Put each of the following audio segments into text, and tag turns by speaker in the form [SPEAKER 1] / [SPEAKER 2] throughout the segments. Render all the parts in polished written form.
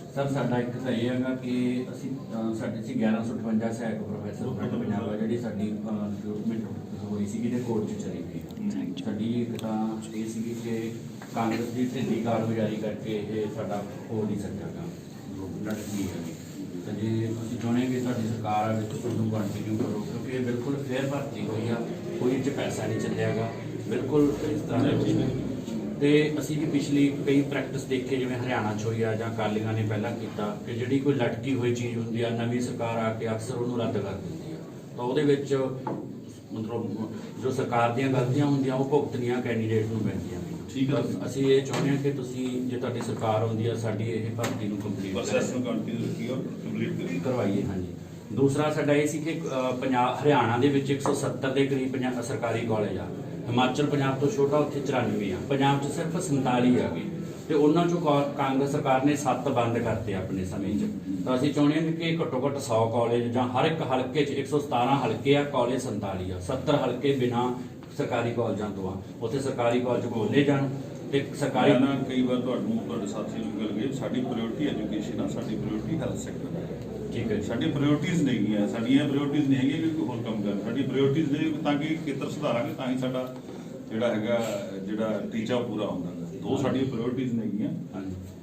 [SPEAKER 1] Sir साडा एक तो ये है कि असी साढ़े 1158 सहायक प्रोफैसर फ्रंट पंजाब है जी साडी रिक्रूटमेंट हुई सी कि कोर्ट च चली गई साडी एक तां ये सी कि कांग्रेस की ढिल्ली कारगुजारी करके ये साडा हो नहीं सकेगा लड़की है तो जी असीं चाहुंदे कि साडी सरकार है तुसीं कंटिन्यू करो क्योंकि ये बिल्कुल फेयर भर्ती हुई है कोई इस पैसा नहीं चलेगा बिल्कुल इस तरह तो असी भी पिछली कई प्रैक्टिस देखे जिवें हरियाणा च होई आ जां अकालियां ने पहला कीता कि जिहड़ी कोई लटकी हुई चीज़ हुंदी आ नवीं सरकार आके अक्सर उहनूं रद्द कर दिंदी आ तो उहदे विच मतलब जो सरकार दीयां गलतियां हुंदियां वो भुगतनियां कैंडीडेट नूं पैंदियां ने ठीक है असी ये चाहुंदे हां कि तुसीं जे तुहाडी सरकार आउंदी आ साडी इह भर्ती नूं कंप्लीट करवाइए हाँ जी दूसरा साडा ये सी कि पंजाब हरियाणा दे विच 170 के करीब सरकारी कॉलेज आ हिमाचल पंजाब तो छोटा उत्थे 94 आ पंजाब च सिर्फ 47 आ गए तो उन्होंने चों कांग्रेस सरकार ने 7 बंद करते अपने समय तो असीं चाहुंदे हां कि घट्टो घट्ट 100 कॉलेज जां हर एक हल्के च 117 हल्के आ कॉलेज 47 आ 70 हल्के बिना सरकारी कॉलेजां तो आ उत्थे सरकारी कॉलेज खोले जाण ते सरकारी
[SPEAKER 2] ना कई बार तुहाडे साथी नूं गल कही साडी प्रायोरिटी एजुकेशन आ साडी प्रायोरिटी हैल्थ सैक्टर है
[SPEAKER 1] ठीक है
[SPEAKER 2] साडी प्रायोरिटीज़ नहीं है साडियां प्रायोरिटीज़ नहीं है कि कोई होर काम कर साडी प्रायोरिटीज़ ने ताकि खेतर सुधारांगे तां ही साडा जिहड़ा हैगा जिहड़ा टीचा पूरा होंदा दो साडी प्रायोरिटीज़ नहीं है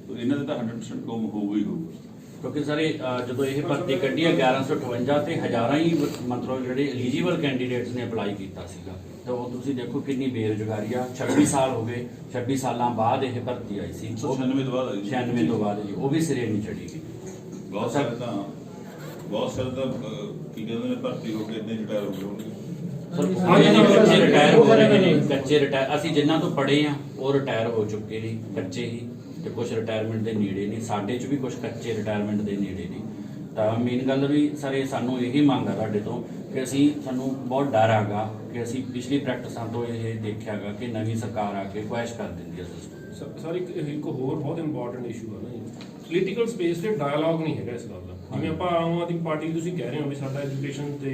[SPEAKER 2] तो इन्हां दे तां 100% काम होਊਗਾ ही होਊਗਾ
[SPEAKER 1] क्योंकि सर जो ये भर्ती कड्डी है 1158 ते हज़ारां ही मतलब जिहड़े एलीजिबल कैंडीडेट्स ने अप्लाई कीता सीगा तो तुसीं देखो कितनी बेरोजगारी आ 26 साल हो गए 26 सालां बाद यह भर्ती आई सी
[SPEAKER 2] 96 तो बाद आई
[SPEAKER 1] 96 तो बाद जी वो भी सिरे नहीं चढ़ी गई
[SPEAKER 2] बहुत सारे तो की कहते हैं भर्ती हो के इतने रिटायर हो गए
[SPEAKER 1] कच्चे रिटायर हो रहे हैं कच्चे रिटायर असीं जिन्हां तो पढ़े आ वो रिटायर हो चुके ने कच्चे ही ते कुछ रिटायरमेंट के नेड़े ने साडे च भी कुछ कच्चे रिटायरमेंट के नेड़े ने तो मेन गल भी सर ये सानू यही मंग है तुहाडे तो कि असीं सानू बहुत डर हैगा कि असीं पिछली प्रैक्टिसां तो ये देखिया गा कि नवीं सरकार आके ख्वाहिश कर दिंदी है सिस्टम
[SPEAKER 3] सर एक होर बहुत इंपॉर्टेंट इशू है ना पोलीटिकल स्पेस ਤੇ ਡਾਇਲੌਗ ਨਹੀਂ ਹੈਗਾ ਇਸ ਗੱਲ ਦਾ ਜਿਵੇਂ ਆਪਾਂ ਆਮ ਆਦਮੀ ਪਾਰਟੀ ਤੁਸੀਂ ਕਹਿ ਰਹੇ ਹੋ ਵੀ ਸਾਡਾ ਐਜੂਕੇਸ਼ਨ ਤੇ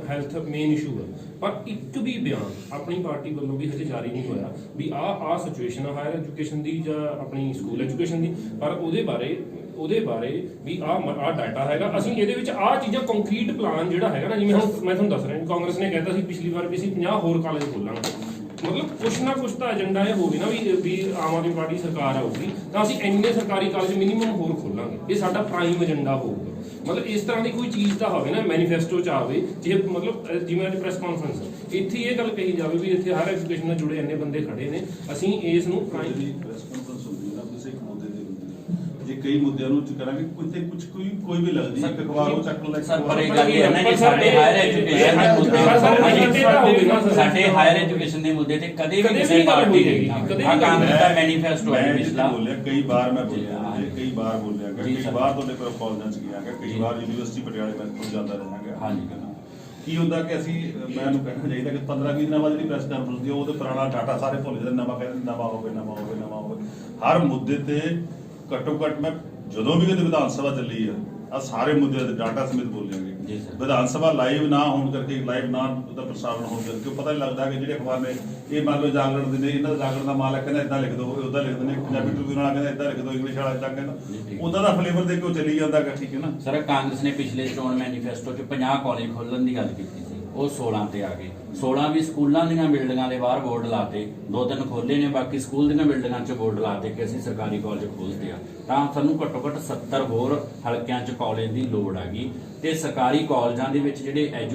[SPEAKER 3] ਹੈਲਥ ਮੇਨ ਇਸ਼ੂ ਹੈ ਪਰ ਇੱਕ ਵੀ ਬਿਆਨ ਆਪਣੀ ਪਾਰਟੀ ਵੱਲੋਂ ਵੀ ਹਜੇ ਜਾਰੀ ਨਹੀਂ ਹੋਇਆ ਵੀ ਆਹ ਸਿਚੁਏਸ਼ਨ ਆ ਹਾਇਰ ਐਜੂਕੇਸ਼ਨ ਦੀ ਜਾਂ ਆਪਣੀ ਸਕੂਲ ਐਜੂਕੇਸ਼ਨ ਦੀ ਪਰ ਉਹਦੇ ਬਾਰੇ ਵੀ ਆਹ ਡਾਟਾ ਹੈਗਾ ਅਸੀਂ ਇਹਦੇ ਵਿੱਚ ਆਹ ਚੀਜ਼ਾਂ ਕੰਕਰੀਟ ਪਲਾਨ ਜਿਹੜਾ ਹੈਗਾ ਨਾ ਜਿਵੇਂ ਹੁਣ ਮੈਂ ਤੁਹਾਨੂੰ ਦੱਸ ਰਿਹਾ ਕਾਂਗਰਸ ਨੇ ਕਹਿਤਾ ਸੀ ਪਿਛਲੀ ਵਾਰ ਵੀ ਅਸੀਂ 50 ਹੋਰ ਕਾਲਜ ਖੋਲਾਂਗੇ मतलब कुछ ना कुछ तो एजेंडा यह होगी ना भी आम आदमी पार्टी सरकार आऊगी तो असं इन्ने सरकारी कॉलेज मिनीमम होर खोलांगे ये साडा प्राइम एजेंडा होगा मतलब इस तरह की कोई चीज़ तो हो ना मैनीफेस्टो च आए जे मतलब जिवें अज प्रेस कॉन्फ्रेंस इत्थे ये गल कही जाए भी इत्थे हायर एजुकेशन नाल जुड़े इन्ने बंदे खड़े ने असीं इस नूं
[SPEAKER 2] प्रेस कॉन्फ्रेंस होंदी ना किसी एक मुद्दे ते जे कई मुद्दਿਆਂ ਨੂੰ ਕਰਾਂਗੇ ਕੋਈ ਵੀ ਲੱਗਦੀ ਹੈ ਅਖਬਾਰ ਉਹ ਚੱਕ ਲੈ
[SPEAKER 1] ਸਰ ਪਰ ਇਹ ਗੱਲ ਇਹ ਹੈ ਨਾ ਕਿ ਸਾਡੇ ਹਾਇਰ ਐਜੂਕੇਸ਼ਨ ਦੇ ਮੁੱਦੇ ਸਾਡੇ ਹਾਇਰ ਐਜੂਕੇਸ਼ਨ ਦੇ ਮੁੱਦੇ ਤੇ ਕਦੇ ਵੀ ਕਿਸੇ ਪਾਰਟੀ ਨੇ ਆ ਕਾਂਗਰਸ ਦਾ ਮੈਨੀਫੈਸਟੋ ਹੈ ਪਿਛਲਾ
[SPEAKER 2] ਬੋਲਿਆ ਕਈ ਵਾਰ ਮੈਂ ਬੋਲਿਆ ਕਈ ਵਾਰ ਤੁਹਾਡੇ ਕੋਲ ਕਾਲਜਾਂ ਚ ਗਿਆਗਾ ਕਈ ਵਾਰ ਯੂਨੀਵਰਸਿਟੀ ਪਟਿਆਲੇ ਮੈਂ ਖੁਦ ਜਾਂਦਾ ਰਹਾਂਗਾ
[SPEAKER 1] ਹਾਂਜੀ
[SPEAKER 2] ਕੀ ਹੁੰਦਾ ਕਿ ਅਸੀਂ ਮੈਨੂੰ ਕਹਿਣਾ ਚਾਹੀਦਾ ਕਿ 15-20 ਦਿਨਾਂ ਬਾਅਦ ਜਿਹੜੀ ਪ੍ਰੈਸ ਕਾਨਫਰੰਸ ਦੀ ਉਹਦੇ ਪੁਰਾਣਾ ਡਾਟਾ ਸਾਰੇ ਭੁੱਲ ਜਾਂਦੇ ਨਵਾਂ ਕਹਿੰਦੇ ਨਵਾਂ ਹੋਵੇ ਹਰ ਮੁੱਦੇ ਤੇ ਘੱਟੋ ਘੱਟ ਮੈਂ ਜਦੋਂ ਵੀ ਕਦੇ ਵਿਧਾਨ ਸਭਾ ਚੱਲੀ ਆ ਸਾਰੇ ਮੁੱਦੇ ਤੇ ਡਾਟਾ ਸਮੇਤ ਬੋਲਾਂਗੇ ਵਿਧਾਨ ਸਭਾ ਲਾਈਵ ਨਾ ਹੋਣ ਕਰਕੇ ਲਾਈਵ ਨਾ ਉਹਦਾ ਪ੍ਰਸਾਰਣ ਹੋਣ ਕਰਕੇ ਪਤਾ ਨਹੀਂ ਲੱਗਦਾ ਕਿ ਜਿਹੜੇ ਅਖਬਾਰ ਨੇ ਇਹ ਮੰਨ ਲਓ ਜਾਗਰਣ ਦੇ ਨੇ ਇਹਨਾਂ ਦਾ ਜਾਗਰਣ ਦਾ ਮਾਲ ਹੈ ਕਹਿੰਦਾ ਇਦਾਂ ਲਿਖ ਦਿਓ ਉਦਾਂ ਲਿਖ ਦਿੰਦੇ ਪੰਜਾਬੀ ਟ੍ਰਿਬਿਊਨ ਵਾਲਾ ਕਹਿੰਦਾ ਇਦਾਂ ਲਿਖ ਦਿਓ ਇੰਗਲਿਸ਼ ਵਾਲਾ ਇਦਾਂ ਕਹਿੰਦਾ ਉਦਾਂ ਦਾ ਫਲੇਵਰ ਦੇ ਕੇ ਉਹ ਚੱਲੀ ਜਾਂਦਾ ਹੈ ਠੀਕ ਹੈ ਨਾ
[SPEAKER 1] ਸਰ ਕਾਂਗਰਸ ਨੇ ਪਿਛਲੇ ਚੋਣ ਮੈਨੀਫੈਸਟੋ 'ਚ 50 ਕਾਲਜ ਖੋਲ੍ਹਣ ਦੀ ਗੱਲ ਕੀਤੀ ਸੀ ਉਹ 16 ਤੇ ਆ ਗਏ 16 ਵੀ ਸਕੂਲਾਂ ਦੀਆਂ ਬਿਲਡਿੰਗਾਂ ਦੇ ਬਾਹਰ ਬੋਰਡ ਲਾਤੇ 2-3 ਖੋਲੇ ਨੇ ਬਾਕੀ ਸਕੂਲ ਦੀਆਂ ਬਿਲਡਿੰਗਾਂ 'ਚ ਬੋਰਡ ਲਾਤੇ ਕਿ ਅਸੀਂ ਸਰਕਾਰੀ ਕਾਲਜ ਖੋਲ੍ਹਦੇ ਆ ਤਾਂ ਸਾਨੂੰ ਘੱਟੋ ਘੱਟ 70 ਹੋਰ ਹਲਕਿਆਂ 'ਚ ਕਾਲਜ ਦੀ ਲੋੜ ਆ ਗਈ ਤੇ ਸਰਕਾਰੀ ਕਾਲਜਾਂ ਦੇ ਵਿੱਚ ਜਿਹੜੇ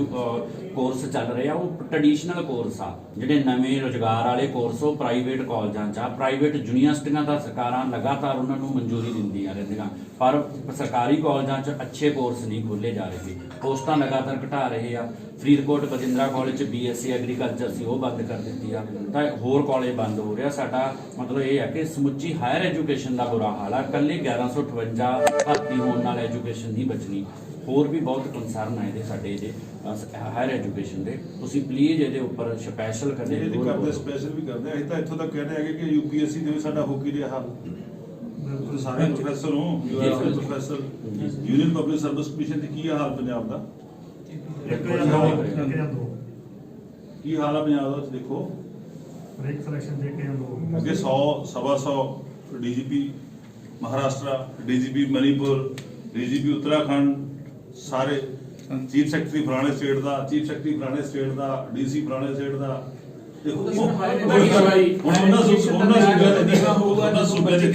[SPEAKER 1] ਕੋਰਸ ਚੱਲ ਰਹੇ ਆ ਉਹ ਟ੍ਰੈਡੀਸ਼ਨਲ ਕੋਰਸ ਆ ਜਿਹੜੇ ਨਵੇਂ ਰੁਜ਼ਗਾਰ ਵਾਲੇ ਕੋਰਸ ਉਹ ਪ੍ਰਾਈਵੇਟ ਕਾਲਜਾਂ 'ਚ ਆ ਪ੍ਰਾਈਵੇਟ ਯੂਨੀਵਰਸਿਟੀਆਂ ਦਾ ਸਰਕਾਰਾਂ ਲਗਾਤਾਰ ਉਹਨਾਂ ਨੂੰ ਮਨਜ਼ੂਰੀ ਦਿੰਦੀਆਂ ਰਹਿੰਦੀਆਂ ਪਰ ਸਰਕਾਰੀ ਕਾਲਜਾਂ 'ਚ ਅੱਛੇ ਕੋਰਸ ਨਹੀਂ ਖੋਲ੍ਹੇ ਜਾ ਰਹੇ ਪੋਸਟਾਂ ਲਗਾਤਾਰ ਘਟਾ ਰਹੇ ਆ ਫਰੀਦਕੋਟ ਬਜਿੰਦਰਾ ਕਾਲਜ 'ਚ BSc ਐਗਰੀਕਲਚਰ ਸੀ ਉਹ ਬੰਦ ਕਰ ਦਿੱਤੀ ਆ ਤਾਂ ਹੋਰ ਕਾਲਜ ਬੰਦ ਹੋ ਰਿਹਾ ਸਾਡਾ ਮਤਲਬ ਇਹ ਹੈ ਕਿ ਸਮੁੱਚੀ ਹਾਇਰ ਐਜੂਕੇਸ਼ਨ ਦਾ ਬੁਰਾ ਹਾਲ ਆ ਇਕੱਲੇ 1158 ਭਰਤੀ ਹੋਣ ਨਾਲ ਐਜੂਕੇਸ਼ਨ ਨਹੀਂ ਬਚਣੀ ਹੋਰ ਵੀ ਬਹੁਤ ਕੰਸਰਨ ਆ ਇਹਦੇ ਸਾਡੇ ਇਹਦੇ ਹਾਇਰ ਐਜੂਕੇਸ਼ਨ ਦੇ ਤੁਸੀਂ ਪਲੀਜ਼ ਇਹਦੇ ਉੱਪਰ ਸਪੈਸ਼ਲ ਕਰਦੇ
[SPEAKER 2] ਸਪੈਸ਼ਲ ਵੀ ਕਰਦੇ ਅਸੀਂ ਤਾਂ ਇੱਥੋਂ ਤੱਕ ਕਹਿੰਦੇ ਹੈਗੇ ਕਿ UPSC ਦੇ ਵੀ ਸਾਡਾ ਹੋ ਕੀ ਰਿਹਾ ਹਾਲ ਸਾਰੇ ਪ੍ਰੋਫੈਸਰ ਹੋ professor union public service commission ਦੀ ਕੀ ਹਾਲ ਪੰਜਾਬ ਦਾ ਕੀ ਕੀ ਹਾਲ ਆ ਪੰਜਾਬ ਦਾ, ਦੇਖੋ
[SPEAKER 4] ਹਰੇਕ ਸਿਲੈਕਸ਼ਨ ਦੇ ਕੇ ਲੋਕ
[SPEAKER 2] ਅੱਗੇ 100 ਸਵਾ 100 DGP Maharashtra, DGP Manipur, DGP Uttarakhand, ਸਾਰੇ ਚੀਫ ਸੈਕਟਰੀ ਫਲਾਣੇ ਸਟੇਟ ਦਾ, ਚੀਫ ਸੈਕਟਰੀ ਫਲਾਣੇ ਸਟੇਟ ਦਾ, ਡੀਸੀ ਫਲਾਣੇ ਸਟੇਟ ਦਾ, ਤੇ ਹੁਣ ਉਹਨਾਂ ਸੂਬੇ ਦੇ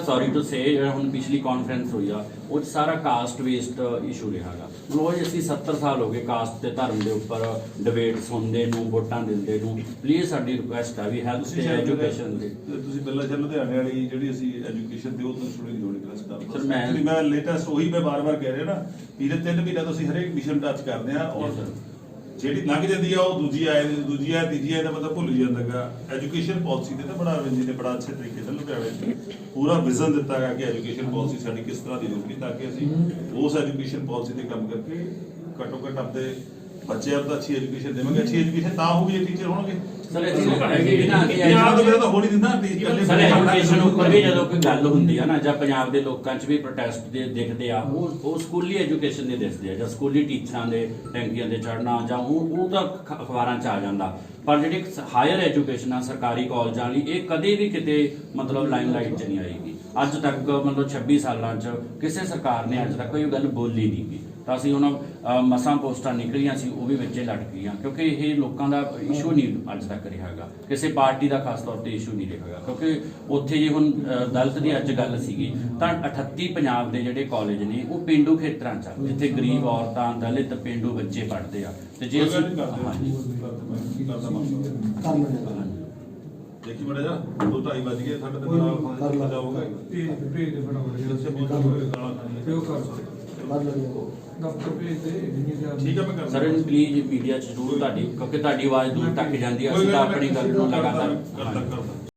[SPEAKER 1] ਸੌਰੀ ਟੂ ਸੇ ਹੁਣ ਪਿਛਲੀ ਕਾਨਫਰੰਸ ਹੋਈ ਆ ਉਹ 'ਚ ਸਾਰਾ ਕਾਸਟ ਬੇਸਡ ਇਸ਼ੂ ਰਿਹਾਗਾ। ਰੋਜ਼ ਅਸੀਂ 70 ਸਾਲ ਹੋ ਗਏ ਕਾਸਟ ਤੇ ਧਰਮ ਦੇ ਉੱਪਰ ਡਿਬੇਟਸ ਹੁੰਦੇ ਨੂੰ, ਵੋਟਾਂ ਦਿੰਦੇ ਨੂੰ। ਪਲੀਜ਼ ਸਾਡੀ ਰਿਕੁਐਸਟ ਆ ਵੀ ਹੈਲਥ ਤੇ ਐਜੂਕੇਸ਼ਨ ਦੇ
[SPEAKER 2] ਤੁਸੀਂ ਪਹਿਲਾਂ ਚੱਲ ਲੁਧਿਆਣੇ ਵਾਲੀ ਜਿਹੜੀ ਅਸੀਂ ਐਜੂਕੇਸ਼ਨ ਦੇ ਉਹ ਤੋਂ ਸੁਣੀ ਜੋੜੀ ਕਲਾਸ
[SPEAKER 1] Sir,
[SPEAKER 2] ਕਰਦੇ
[SPEAKER 1] ਮੈਂ-
[SPEAKER 2] ਮੈਂ ਲੇਟੈਸਟ ਉਹੀ ਮੈਂ ਬਾਰ-ਬਾਰ ਕਹਿ ਰਿਹਾ ਨਾ, ਇਹਦੇ 3 ਮਹੀਨੇ ਤੋਂ ਅਸੀਂ ਹਰੇਕ ਮਿਸ਼ਨ ਟੱਚ ਕਰਦੇ ਆ, ਔਰ
[SPEAKER 1] Yes, sir.
[SPEAKER 2] ਜਿਹੜੀ ਲੰਘ ਜਾਂਦੀ ਆ ਉਹ ਦੂਜੀ ਆਏ, ਤੀਜੀ ਆਏ ਦਾ ਮਤਲਬ ਭੁੱਲ ਜਾਂਦਾਗਾ। ਐਜੂਕੇਸ਼ਨ ਪਾਲਿਸੀ ਦੇ ਤਾਂ ਬੜਾ ਰਵਿੰਦਰ ਜੀ ਨੇ ਬੜਾ ਅੱਛੇ ਤਰੀਕੇ ਨਾਲ ਲੁਧਿਆਣੇ 'ਚ ਪੂਰਾ ਵਿਜ਼ਨ ਦਿੱਤਾ ਹੈ ਕਿ ਐਜੂਕੇਸ਼ਨ ਪਾਲਿਸੀ ਸਾਡੀ ਕਿਸ ਤਰ੍ਹਾਂ ਦੀ ਹੋਊਗੀ, ਤਾਂ ਕਿ ਅਸੀਂ ਉਸ ਐਜੂਕੇਸ਼ਨ ਪਾਲਿਸੀ ਤੇ ਕੰਮ ਕਰਕੇ ਘੱਟੋ ਘੱਟ ਆਪਣੇ ਬੱਚਿਆਂ ਨੂੰ ਤਾਂ ਅੱਛੀ ਐਜੂਕੇਸ਼ਨ ਦੇਵਾਂਗੇ। ਅੱਛੀ ਐਜੂਕੇਸ਼ਨ ਤਾਂ ਹੋਊਗੀ ਜੇ ਟੀਚਰ ਹੋਣਗੇ।
[SPEAKER 1] ਸਰ
[SPEAKER 2] ਪੰਜਾਬ ਤੋਂ ਬਿਨਾਂ ਤਾਂ ਹੋ ਨਹੀਂ ਦਿੰਦਾ
[SPEAKER 1] ਸਰ ਐਜੂਕੇਸ਼ਨ ਉੱਪਰ ਵੀ ਜਦੋਂ ਕੋਈ ਗੱਲ ਹੁੰਦੀ ਆ ਨਾ, ਜਾਂ ਪੰਜਾਬ ਦੇ ਲੋਕਾਂ 'ਚ ਵੀ ਪ੍ਰੋਟੈਸਟ ਦੇ ਦਿਖਦੇ ਆ, ਉਹ ਸਕੂਲੀ ਐਜੂਕੇਸ਼ਨ ਦੇ ਦਿਸਦੇ ਆ, ਜਾਂ ਸਕੂਲੀ ਟੀਚਰਾਂ ਦੇ ਟੈਂਕੀਆਂ ਦੇ ਚੜ੍ਹਨਾ, ਜਾਂ ਉਹ ਤਾਂ ਅਖਬਾਰਾਂ 'ਚ ਆ ਜਾਂਦਾ। ਪਰ ਜਿਹੜੀ ਹਾਇਰ ਐਜੂਕੇਸ਼ਨ ਆ ਸਰਕਾਰੀ ਕਾਲਜਾਂ ਲਈ, ਇਹ ਕਦੇ ਵੀ ਕਿਤੇ ਮਤਲਬ ਲਾਈਮਲਾਈਟ 'ਚ ਨਹੀਂ ਆਏਗੀ ਅੱਜ ਤੱਕ। ਮਤਲਬ 26 ਸਾਲਾਂ 'ਚ ਕਿਸੇ ਸਰਕਾਰ ਨੇ ਅੱਜ ਤੱਕ ਕੋਈ ਗੱਲ ਬੋਲੀ ਨਹੀਂ ਗੀ। ਤਾਂ ਅਸੀਂ ਹੁਣ ਮਸਾਂ ਪੋਸਟਾਂ ਨਿਕਲੀਆਂ ਸੀ, ਉਹ ਵੀ ਵਿੱਚੇ ਲਟਕ ਗਈਆਂ, ਕਿਉਂਕਿ ਇਹ ਲੋਕਾਂ ਦਾ ਇਸ਼ੂ ਨਹੀਂ ਅੱਜ ਤੱਕ ਰਿਹਾ ਹੈਗਾ, ਕਿਸੇ ਪਾਰਟੀ ਦਾ ਖਾਸ ਤੌਰ ਤੇ ਇਸ਼ੂ ਨਹੀਂ ਰਿਹਾ ਹੈਗਾ। ਕਿਉਂਕਿ ਉੱਥੇ ਜੇ ਹੁਣ ਦਲਿਤ ਦੀ ਅੱਜ ਗੱਲ ਸੀਗੀ ਤਾਂ 38 ਪੰਜਾਬ ਦੇ ਜਿਹੜੇ ਕਾਲਜ ਨੇ ਉਹ ਪਿੰਡੂ ਖੇਤਰਾਂ 'ਚ ਆ, ਜਿੱਥੇ ਗਰੀਬ ਔਰਤਾਂ, ਦਲਿਤ, ਪਿੰਡੂ ਬੱਚੇ ਪੜ੍ਹਦੇ ਆ। ਤੇ ਜੇ ਅਸੀਂ ਹਾਂਜੀ
[SPEAKER 2] ਦੇਖੀ ਬੜਾ ਜਾ 2:30 ਵੱਜ ਗਏ, ਸਾਡੇ ਤੇ ਬੜਾ ਜਾਊਗਾ
[SPEAKER 4] ਭੇਜ ਦੇ ਫਟਾਫਟ
[SPEAKER 2] ਇੱਥੇ ਬਹੁਤ ਗਾਲਾਂ ਖਾਣੀਆਂ।
[SPEAKER 4] ਤੇ ਉਹ ਕਰ ਦਫ਼ਤਰ ਭੇਜ ਦੇ ਜਿੰਨੀ ਜ਼ਿਆਦਾ
[SPEAKER 2] ਠੀਕ ਹੈ ਮੈਂ ਕਰਦਾ।
[SPEAKER 1] ਸਰ ਇਹਨੂੰ ਪਲੀਜ਼ ਮੀਡੀਆ 'ਚ ਜ਼ਰੂਰ ਤੁਹਾਡੀ, ਕਿਉਂਕਿ ਤੁਹਾਡੀ ਆਵਾਜ਼ ਦੂਰ ਤੱਕ ਜਾਂਦੀ ਆ, ਅਸੀਂ ਤਾਂ ਆਪਣੀ ਗੱਲ ਨੂੰ ਲਗਾਤਾਰ
[SPEAKER 2] ਕਰਦਾ